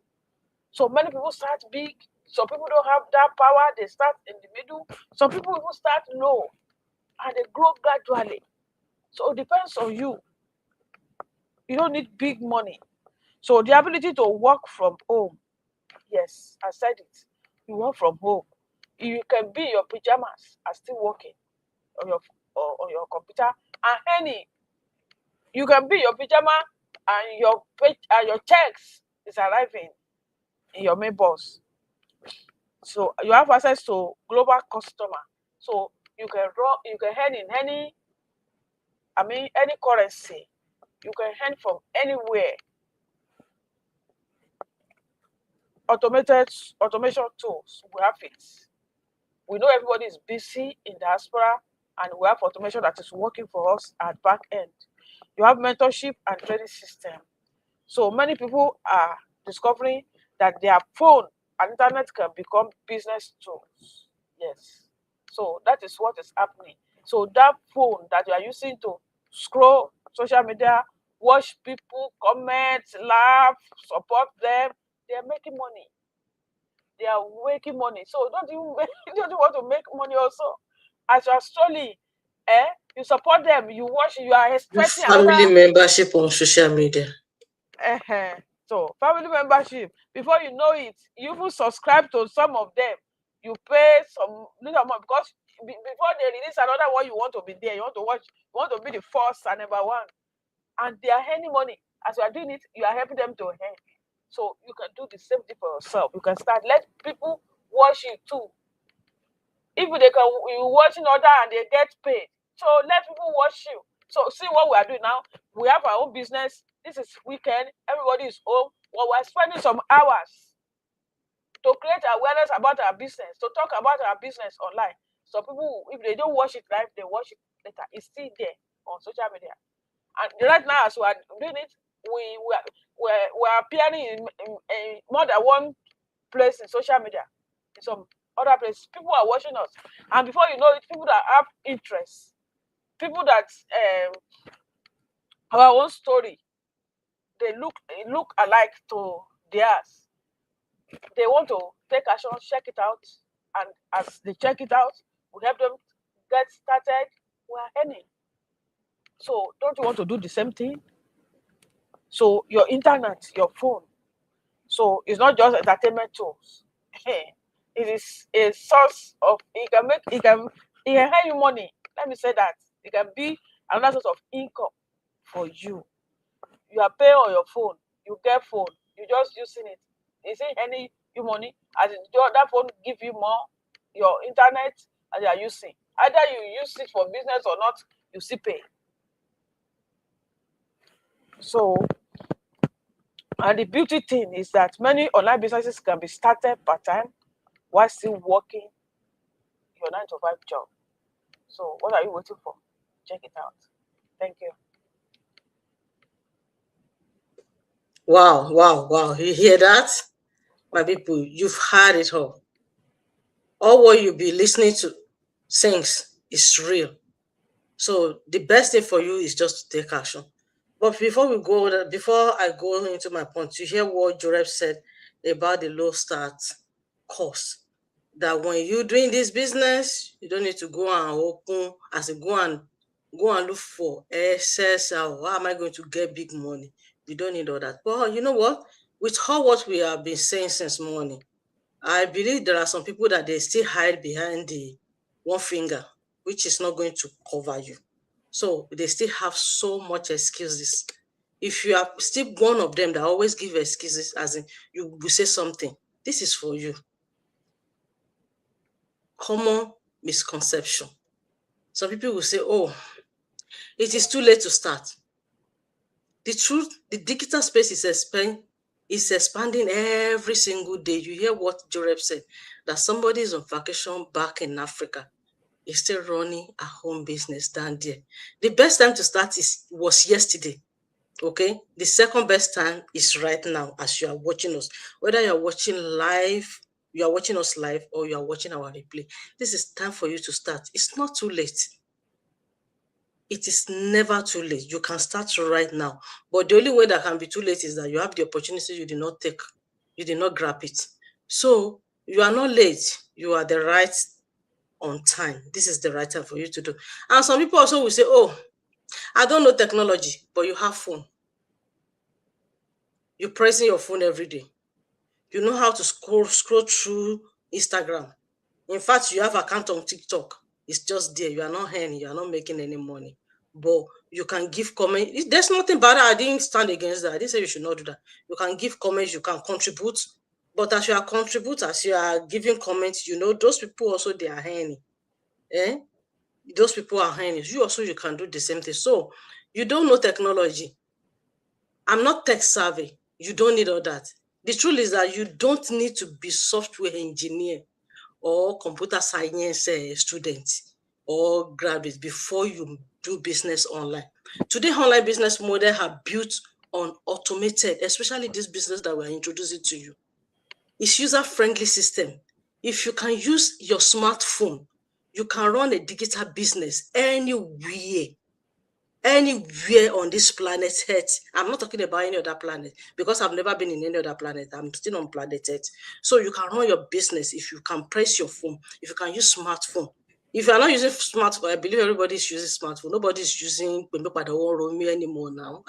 So many people start big. Some people don't have that power, they start in the middle. Some people even start low and they grow gradually. So it depends on you. You don't need big money. So the ability to work from home, yes, I said it. You work from home. You can be in your pajamas and still working on your computer and any. You can be in your pajama and your checks is arriving in your mailbox. So you have access to global customer. So you can earn in any currency. You can earn from anywhere. Automation tools, we have it. We know everybody is busy in diaspora, and we have automation that is working for us at back end. You have mentorship and training system. So many people are discovering that their phone and internet can become business tools. Yes. So that is what is happening. So that phone that you are using to scroll social media, watch people, comment, laugh, support them, they are making money. They are making money. So don't you don't you want to make money also? As you are strolling, you support them, you watch, you are Do expecting family another. membership on social media. So family membership, before you know it, you even subscribe to some of them. You pay some little amount because before they release another one, you want to be there. You want to watch. You want to be the first and number one. And they are earning money. As you are doing it, you are helping them to earn. So you can do the same thing for yourself. You can start. Let people watch you too. If they can, you watching other and they get paid. So let people watch you. So see what we are doing now. We have our own business. This is weekend. Everybody is home. Well, we're spending some hours to create awareness about our business, to talk about our business online. So people, if they don't watch it live, they watch it later. It's still there on social media. And right now, as we are doing it, we are appearing in more than one place in social media. In some other places, people are watching us, and before you know it, people that have interest, people that our own story, they look alike to theirs. They want to take action, check it out, and as they check it out, we help them get started. We are earning. So don't you want to do the same thing? So your internet, your phone. So it's not just entertainment tools. It is a source of it can earn you money. Let me say that. It can be another source of income for you. You are paying on your phone, you get phone, you just using it. Is it any you money? As in that phone give you more, your internet as you are using. Either you use it for business or not, you still pay. So and the beauty thing is that many online businesses can be started part-time while still working your 9 to 5 job. So what are you waiting for? Check it out. Thank you. Wow, wow, wow. You hear that? My people, you've heard it all. All what you'll be listening to sings is real. So the best thing for you is just to take action. But before I go into my point, you hear what Joreb said about the low start cost. That when you're doing this business, you don't need to go and open as a go and look for excess. How am I going to get big money? You don't need all that. Well, you know what? With all what we have been saying since morning, I believe there are some people that they still hide behind the one finger, which is not going to cover you. So they still have so much excuses. If you are still one of them that always give excuses, as in you will say something, this is for you. Common misconception. Some people will say, oh, it is too late to start. The truth, the digital space is expanding every single day. You hear what Joreb said, that somebody is on vacation back in Africa, is still running a home business down there. The best time to start was yesterday. Okay, the second best time is right now as you are watching us. Whether you are watching live, you are watching us live, or you are watching our replay, this is time for you to start. It's not too late. It is never too late. You can start right now. But the only way that can be too late is that you have the opportunity you did not take, you did not grab it. So you are not late. You are the right on time. This is the right time for you to do. And some people also will say, oh, I don't know technology, but you have phone. You're pressing your phone every day. You know how to scroll through Instagram. In fact, you have account on TikTok. It's just there. You are not earning. You are not making any money. But you can give comments. There's nothing bad. I didn't stand against that. I didn't say you should not do that. You can give comments. You can contribute. But as you are contributing, as you are giving comments, you know, those people also, they are earning. Eh? Those people are earning. You also, you can do the same thing. So you don't know technology. I'm not tech savvy. You don't need all that. The truth is that you don't need to be software engineer or computer science student or graduate before you do business online. Today, online business model are built on automated, especially this business that we're introducing to you. It's user-friendly system. If you can use your smartphone You can run a digital business anywhere on this planet Earth. I'm not talking about any other planet because I've never been in any other planet. I'm still on planet Earth. So you can run your business if you can press your phone, if you can use smartphone. If you are not using smartphone, I believe everybody is using smartphone. Nobody is using anymore now,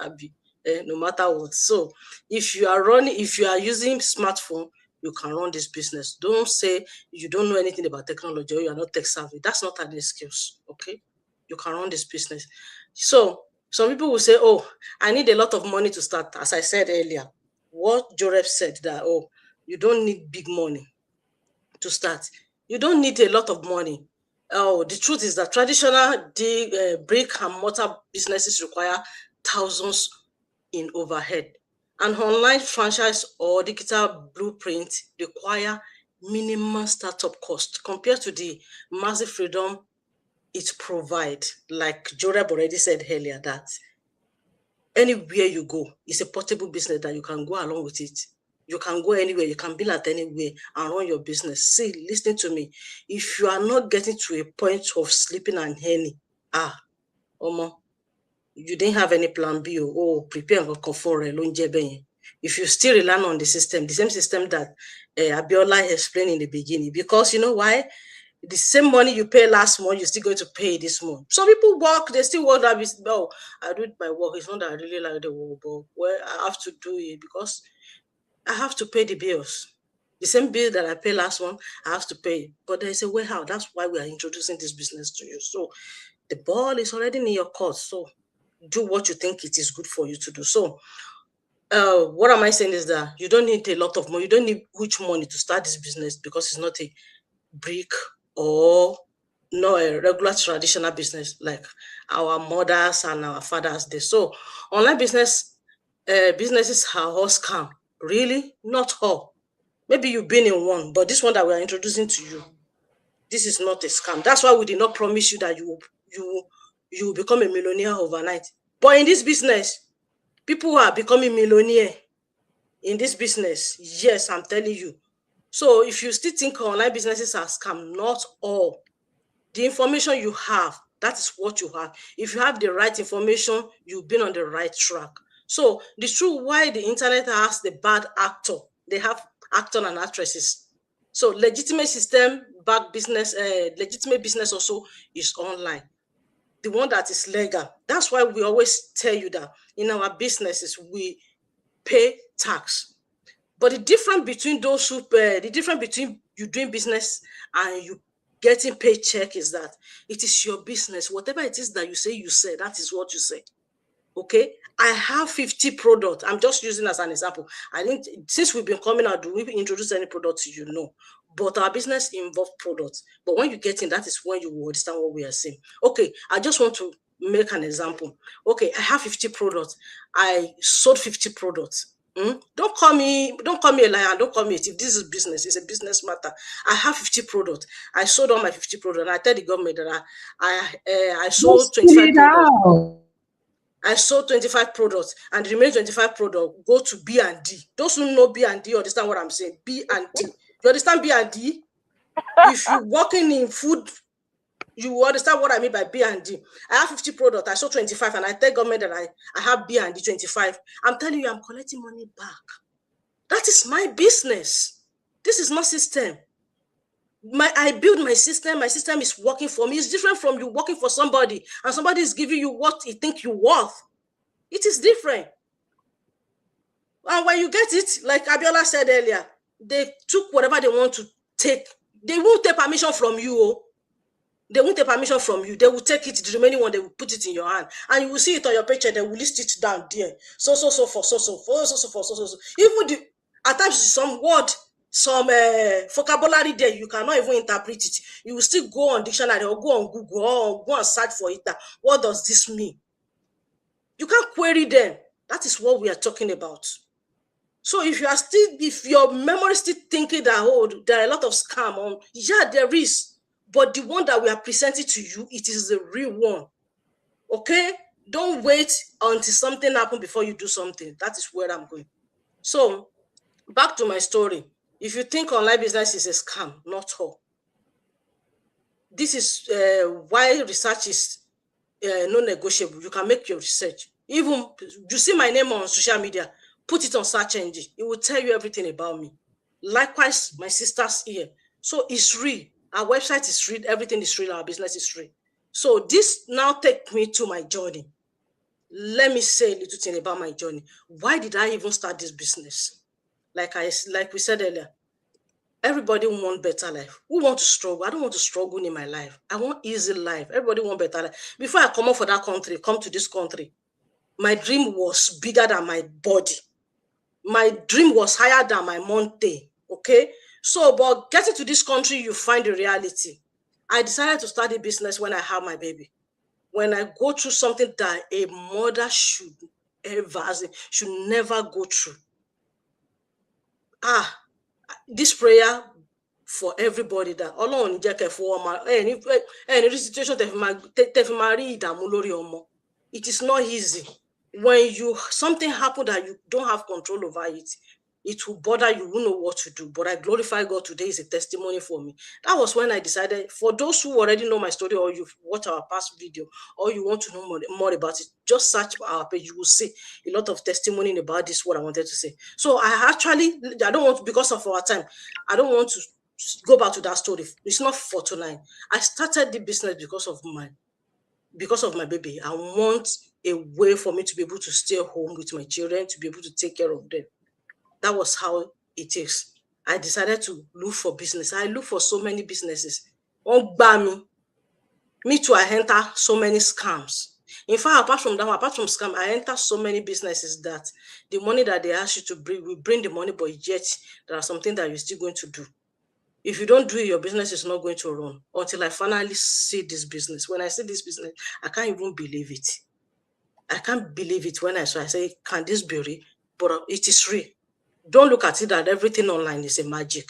no matter what. So if you are using smartphone, you can run this business. Don't say you don't know anything about technology or you are not tech savvy. That's not an excuse, okay? You can run this business. So some people will say, oh, I need a lot of money to start. As I said earlier, what Jorep said that, oh, you don't need big money to start. You don't need a lot of money. Oh, the truth is that traditional brick and mortar businesses require thousands in overhead. An online franchise or digital blueprint require minimum startup cost compared to the massive freedom it provides. Like Joreb already said earlier, that anywhere you go, it's a portable business that you can go along with it. You can go anywhere, you can build at anywhere and run your business. See, listen to me. If you are not getting to a point of sleeping and earning, Omo, you didn't have any plan B. Prepare for if you still rely on the system, the same system that Abiola explained in the beginning, because you know why? The same money you pay last month, you're still going to pay this month. Some people work, they still work that I do my work. It's not that I really like the work, but well, I have to do it because I have to pay the bills. The same bill that I paid last month, I have to pay. But there's a way how. That's why we are introducing this business to you. So the ball is already in your court. So do what you think it is good for you to do. So what am I saying is that you don't need a lot of money. You don't need huge money to start this business because it's not a brick or not a regular traditional business like our mothers and our fathers did. So online businesses are all scam. Really? Not all. Maybe you've been in one, but this one that we are introducing to you, this is not a scam. That's why we did not promise you that you will become a millionaire overnight. But in this business, people are becoming millionaire in this business. Yes, I'm telling you. So if you still think online businesses are scam, not all. The information you have, that is what you have. If you have the right information, you've been on the right track. So the truth why the internet has the bad actor, they have actor and actresses. So legitimate system back business, legitimate business also is online. The one that is legal. That's why we always tell you that in our businesses, we pay tax. But the difference between you doing business and you getting paycheck is that it is your business. Whatever it is that you say, that is what you say. Okay, I have 50 products. I'm just using as an example. I think since we've been coming out, do we introduce any product to you? No. But our business involves products. But when you get in, that is when you will understand what we are saying. Okay, I just want to make an example. Okay, I have 50 products. I sold 50 products. Don't call me a liar. Don't call me a thief. This is business. It's a business matter. I have 50 products. I sold all my 50 products. And I tell the government that I sold 25 products. I sold 25 products, and the remaining 25 products go to B and D. Those who know B and D understand what I'm saying. B and D. You understand B and D? If you're working in food, you understand what I mean by B and D. I have 50 products. I sold 25, and I tell government that I have B and D 25. I'm telling you, I'm collecting money back. That is my business. This is not system. I build my system. My system is working for me. It's different from you working for somebody, and somebody is giving you what you think you're worth. It is different. And when you get it, like Abiola said earlier, they took whatever they want to take. They won't take permission from you. They won't take permission from you. They will take it, the remaining one, they will put it in your hand. And you will see it on your paycheck, they will list it down there. So. Even at times some word, some vocabulary there, you cannot even interpret it. You will still go on dictionary or go on Google or go and search for it. What does this mean? You can't query them. That is what we are talking about. So if your memory is still thinking that, there are a lot of scam on, yeah, there is. But the one that we are presenting to you, it is the real one. Okay? Don't wait until something happens before you do something. That is where I'm going. So, back to my story. If you think online business is a scam, not all. This is why research is non-negotiable. You can make your research. Even you see my name on social media, put it on search engine. It will tell you everything about me. Likewise, my sister's here. So it's real. Our website is real. Everything is real. Our business is real. So this now take me to my journey. Let me say a little thing about my journey. Why did I even start this business? Like we said earlier, everybody want better life. Who want to struggle? I don't want to struggle in my life. I want easy life. Everybody want better life. Before I come up for that country, come to this country, my dream was bigger than my body. My dream was higher than my money. Okay? So, but getting to this country, you find the reality. I decided to start a business when I have my baby. When I go through something that a mother should never go through. This prayer for everybody that Ọlọ́run jẹ́ kẹ́ fún ọmọ any situation tẹ́ fi máa rí ìdààmú lórí ọmọ. It is not easy. When something happen that you don't have control over it, it will bother you. You won't know what to do. But I glorify God today is a testimony for me. That was when I decided, for those who already know my story or you've watched our past video or you want to know more about it, just search our page. You will see a lot of testimony about this, what I wanted to say. So I don't want to, because of our time, I don't want to go back to that story. It's not for tonight. I started the business because of my baby. I want a way for me to be able to stay home with my children, to be able to take care of them. That was how it is. I decided to look for business. I look for so many businesses. Me too, I enter so many scams. In fact, apart from scam, I enter so many businesses that the money that they ask you to bring, we bring the money, but yet there are something that you're still going to do. If you don't do it, your business is not going to run until I finally see this business. When I see this business, I can't even believe it. I can't believe it when I say, can this be real? But it is real. Don't look at it that everything online is a magic.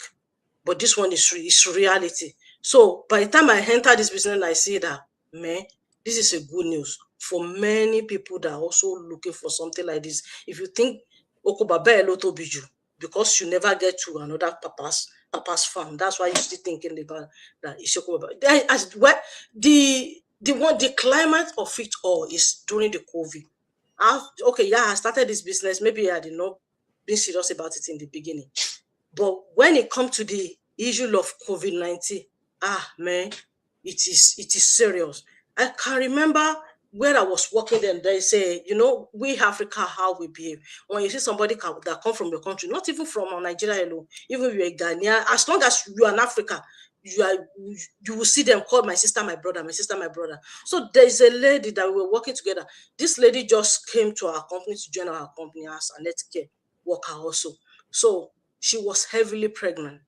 But this one is reality. So by the time I enter this business, I see that, man, this is a good news for many people that are also looking for something like this. If you think, because you never get to another papa's farm, that's why you're still thinking about that. The climate of it all is during the COVID. I started this business. Maybe I did not be serious about it in the beginning. But when it comes to the issue of COVID-19, man, it is serious. I can remember where I was working then, they say, we Africa, how we behave. When you see somebody that come from your country, not even from Nigeria alone, even if you're a Ghanaian, as long as you are in Africa, you will see them call my sister, my brother, my sister, my brother. So there's a lady that we were working together. This lady just came to our company to join our company as a net care worker also. So she was heavily pregnant.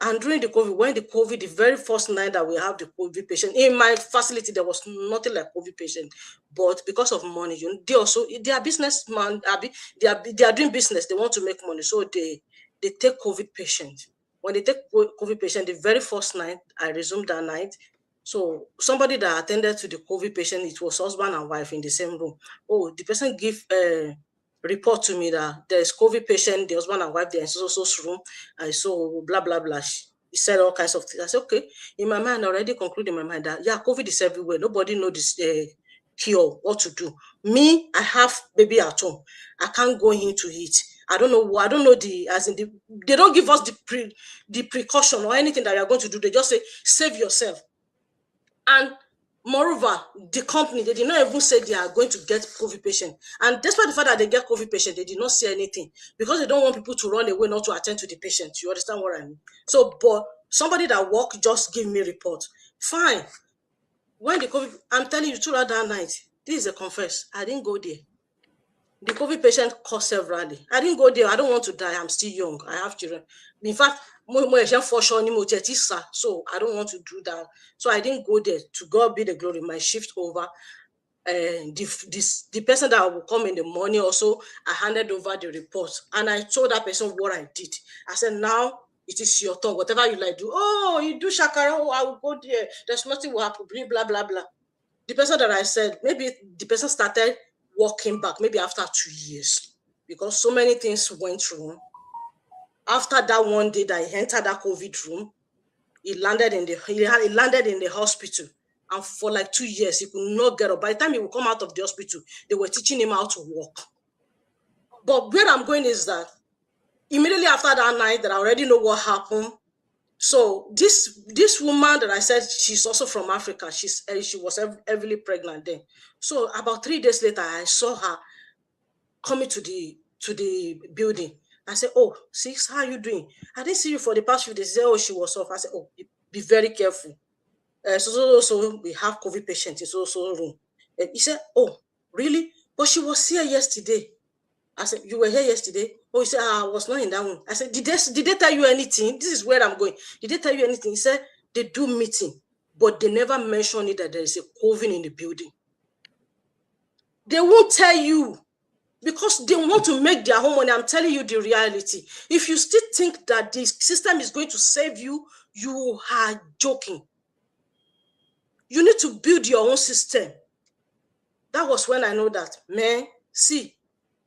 And during the COVID, the very first night that we have the COVID patient, in my facility, there was nothing like COVID patient. But because of money, they are businessmen, they are doing business, they want to make money. So they take COVID patient. When they take COVID patient, the very first night, I resumed that night. So somebody that attended to the COVID patient, it was husband and wife in the same room. Oh, the person give report to me that there's COVID patient, the husband and wife, they're in so room. I saw blah, blah, blah. He said all kinds of things. I said, okay. In my mind, I already concluded in my mind that, COVID is everywhere. Nobody knows this cure, what to do. Me, I have baby at home. I can't go into it. I don't know they don't give us the precaution or anything that you're going to do. They just say, save yourself. And moreover, the company, they did not even say they are going to get COVID patient. And despite the fact that they get COVID patient, they did not say anything because they don't want people to run away not to attend to the patient. You understand what I mean? So, but somebody that work just give me report. Fine. When the COVID, I'm telling you, throughout that night, this is a confess. I didn't go there. The COVID patient called severally. I didn't go there. I don't want to die. I'm still young. I have children. In fact, so I don't want to do that. So I didn't go there. To God be the glory. My shift over. The person that will come in the morning also, I handed over the report. And I told that person what I did. I said, now it is your turn. Whatever you like do. Oh, you do shakara. Oh, I will go there. There's nothing will happen. Blah, blah, blah. The person that I said, maybe the person started walking back, maybe after 2 years, because so many things went wrong. After that one day that I entered that COVID room, he landed in the hospital, and for like 2 years he could not get up. By the time he would come out of the hospital, they were teaching him how to walk. But where I'm going is that immediately after that night, that I already know what happened. So this woman that I said, she's also from Africa. She was heavily pregnant then. So about 3 days later, I saw her coming to the building. I said, "Oh, sis, how are you doing? I didn't see you for the past few days." She said, "Oh, she was off." I said, "Oh, be very careful. So we have COVID patients in so room." And he said, "Oh, really? But she was here yesterday." I said, "You were here yesterday?" Oh, he said, "I was not in that room." I said, did they tell you anything? This is where I'm going. Did they tell you anything? He said, "They do meeting, but they never mention it that there is a COVID in the building." They won't tell you because they want to make their own money. I'm telling you the reality. If you still think that the system is going to save you, you are joking. You need to build your own system. That was when I know that, man, see,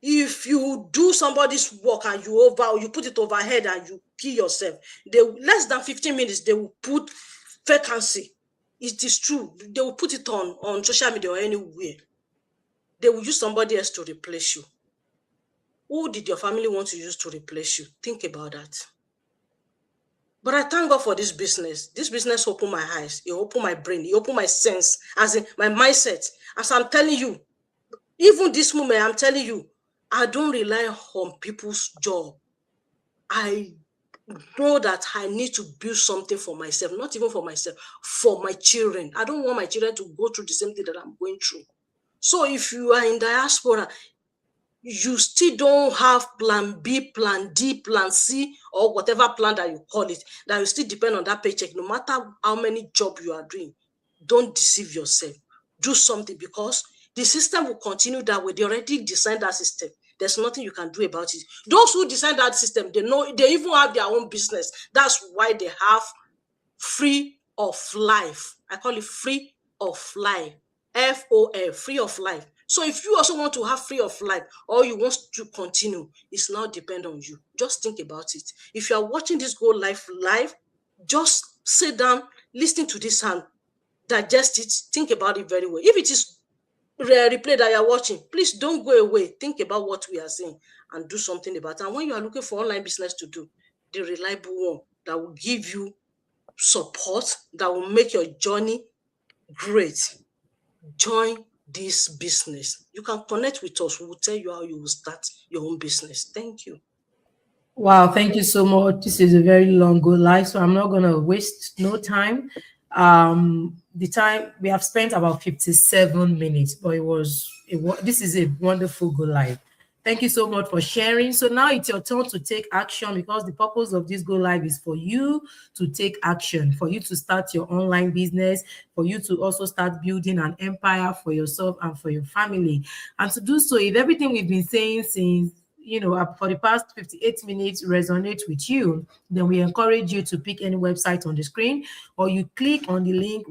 if you do somebody's work and you put it overhead and you kill yourself, less than 15 minutes, they will put vacancy. It is true. They will put it on social media or anywhere. They will use somebody else to replace you. Who did your family want to use to replace you? Think about that. But I thank God for this business. This business opened my eyes. It opened my brain. It opened my sense, as in my mindset. As I'm telling you, even this moment, I'm telling you, I don't rely on people's job. I know that I need to build something for myself, not even for myself, for my children. I don't want my children to go through the same thing that I'm going through. So if you are in diaspora, you still don't have plan B, plan D, plan C, or whatever plan that you call it, that you still depend on that paycheck, no matter how many jobs you are doing. Don't deceive yourself. Do something, because the system will continue that way. They already designed that system. There's nothing you can do about it. Those who design that system, they know, they even have their own business. That's why they have free of life. I call it free of life. FOL, free of life. So if you also want to have free of life, or you want to continue, it's now depend on you. Just think about it. If you are watching this Go Live live, just sit down, listen to this and digest it, think about it very well. If it is replay that you're watching, please don't go away. Think about what we are saying and do something about it. And when you are looking for online business to do, the reliable one that will give you support, that will make your journey great, join this business. You can connect with us. We will tell you how you will start your own business. Thank you. Wow, thank you so much. This is a very long go live, so I'm not gonna waste no time. The time we have spent about 57 minutes, but this is a wonderful go live. Thank you so much for sharing. So now it's your turn to take action, because the purpose of this go live is for you to take action, for you to start your online business, for you to also start building an empire for yourself and for your family. And to do so, if everything we've been saying since for the past 58 minutes resonate with you, then we encourage you to pick any website on the screen, or you click on the link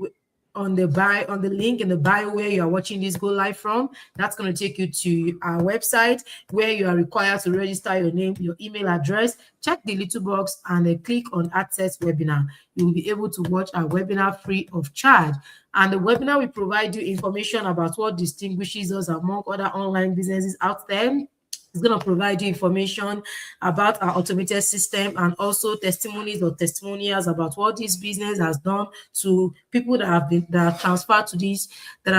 on the link in the bio where you are watching this go live from. That's going to take you to our website, where you are required to register your name, your email address, check the little box, and then click on access webinar. You will be able to watch our webinar free of charge. And the webinar will provide you information about what distinguishes us among other online businesses out there. It's going to provide you information about our automated system, and also testimonies or testimonials about what this business has done to people that are transferred to this, that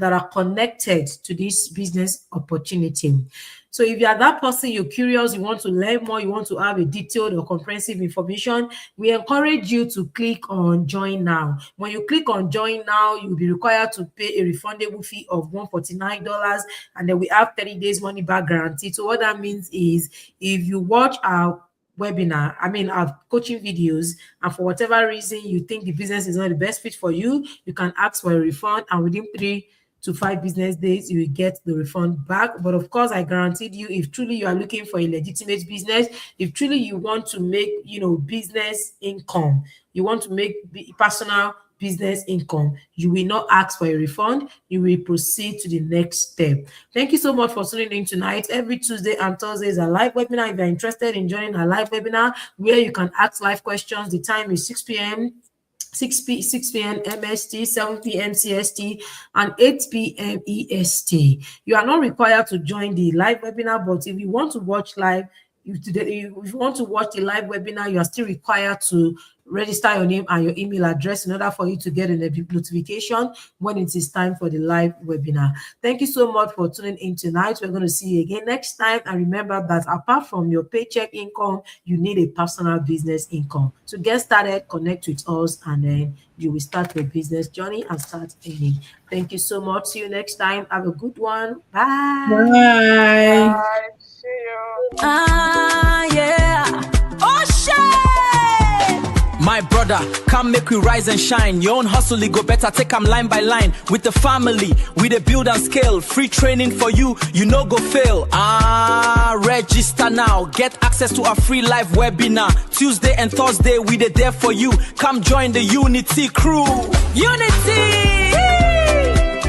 are connected to this business opportunity. So if you are that person, you're curious, you want to learn more, you want to have a detailed or comprehensive information, we encourage you to click on Join Now. When you click on Join Now, you'll be required to pay a refundable fee of $149, and then we have 30 days money back guarantee. So what that means is, if you watch our our coaching videos, and for whatever reason you think the business is not the best fit for you, you can ask for a refund, and within 3 to 5 business days you will get the refund back. But of course, I guaranteed you, if truly you are looking for a legitimate business, if truly you want to make business income, you want to make personal business income. You will not ask for a refund. You will proceed to the next step. Thank you so much for tuning in tonight. Every Tuesday and Thursday is a live webinar. If you're interested in joining a live webinar where you can ask live questions, the time is 6 p.m. 6 p.m. MST, 7 p.m. CST, and 8 p.m. EST. You are not required to join the live webinar, but if you want to watch live, if you want to watch the live webinar, you are still required to register your name and your email address in order for you to get a notification when it is time for the live webinar. Thank you so much for tuning in tonight. We're going to see you again next time. And remember that apart from your paycheck income, you need a personal business income. To get started, connect with us, and then you will start your business journey and start earning. Thank you so much. See you next time. Have a good one. Bye. Bye. Bye. See you. Yeah. Oh, shit! My brother, come make we rise and shine. Your own hustle, it go better. Take them line by line. With the family, we the build and scale. Free training for you, you no go fail. Register now. Get access to our free live webinar. Tuesday and Thursday, we the there for you. Come join the Unity crew. Unity!